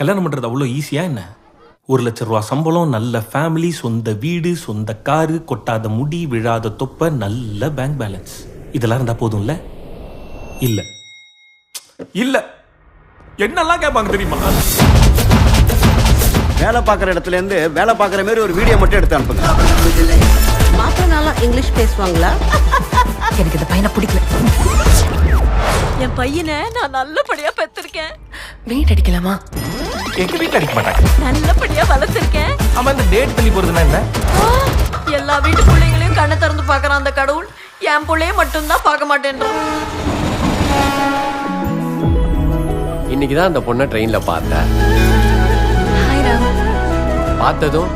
கல்யாணம் பண்றது அவ்வளோ ஈஸியா என்ன? 1,00,000 ரூபா சம்பளம், நல்ல ஃபேமிலி, சொந்த வீடு, சொந்த காரு, கொட்டாத முடி, விழாத தொப்பை, நல்ல பேங்க் பேலன்ஸ், இதெல்லாம் இருந்தா போதும்ல? இல்ல இல்ல என்னெல்லாம் கேட்பாங்க தெரியுமா? வேலை பார்க்குற இடத்துல இருந்து வேலை பார்க்குற மாதிரி ஒரு வீடியோ மட்டும் எடுத்து அனுப்புங்க. மாப்பிள்ளாலாம் இங்கிலீஷ் பேசுவாங்களா? எனக்கு இந்த பையனை பிடிக்கல. என் பையனை நான் நல்லபடியா பெற்றிருக்கேன். வெயிட் அடிக்கலாமா? எங்க வீட்டுல அடிக்க மாட்டாங்க. நல்லபடியா வளர்த்திருக்கேன். ஆமா, இந்த டேட் தள்ளி போறதுன்னா என்ன? எல்லா வீட்டு பிள்ளைங்களையும் கண்ணை திறந்து பாக்குறான் அந்த கடவுள். என் பிள்ளைய மட்டும்தான் பார்க்க மாட்டேன்றான். இன்னைக்குதான் அந்த பொண்ணை ட்ரெயின்ல பார்த்தேன். பார்த்ததும்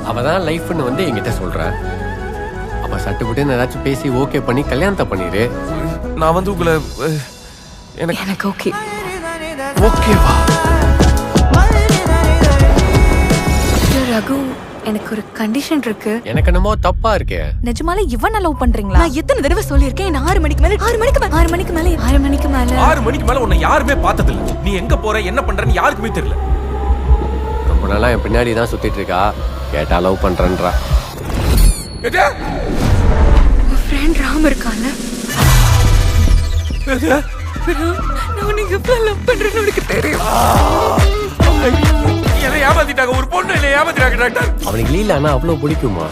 அவதான் லைஃப்னு வந்து என்கிட்ட சொல்றேன். அப்ப சட்டுப்பட்டு ஏதாச்சும் பேசி ஓகே பண்ணி கல்யாணத்தை பண்ணிரு. நான் வந்து உங்களை எனக்கு ஓகே. ஓகேவா? ரகு, எனக்கு ஒரு கண்டிஷன் இருக்கு. எனக்கு என்னமோ தப்பா இருக்கே. நிஜமாலே இவன் லவ் பண்றீங்களா? நான் எத்தனை தடவை சொல்லியிருக்கேன், 6 மணிக்கு மேல 6 மணிக்கு மேல உன்னை யாருமே பார்த்ததில்ல. நீ எங்க போற என்ன பண்றன்னு யாருக்குமே தெரியல. ரொம்ப நாளா என் பின்னாடி தான் சுத்திட்டு இருக்கா. கேட்டா லவ் பண்றேன்றா. ஃப்ரெண்ட் ராம் இருக்கான்ல, நான் நீங்க லவ் பண்றேன்னு உனக்கு தெரியும். என்னை ஏமாத்திட்டாங்க, ஒரு பொண்ணு என்னை ஏமாத்திட்டாங்க டாக்டர். அவனுக்கு லீலானா அவ்வளவு பிடிக்குமா?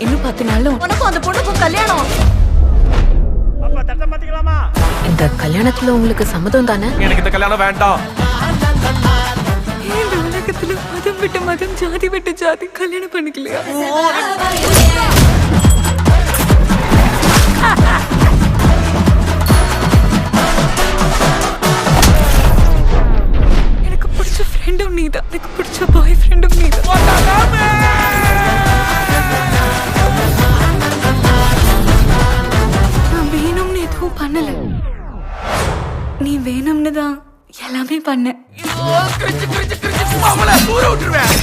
இன்னும் 10 நாளும் உனக்கும் அந்த பொண்ணுக்கும் கல்யாணம். இந்த கல்யாணத்துல உங்களுக்கு சம்மதம் தானே? எனக்கு இந்த கல்யாணம் வேண்டாம். இந்த உலகத்துல மதம் விட்டு மதம், ஜாதி விட்டு ஜாதி கல்யாணம் பண்ணிக்கலையா? எனக்கு பிடிச்ச ஃப்ரெண்டும் நீதான், எனக்கு பிடிச்ச பாய் ஃப்ரெண்டும் நீதான். நான் வேணும்னு எதுவும் பண்ணல, நீ வேணும்னு தான் எல்லாமே பண்ண. அவளை தூர விட்டுருவேன்.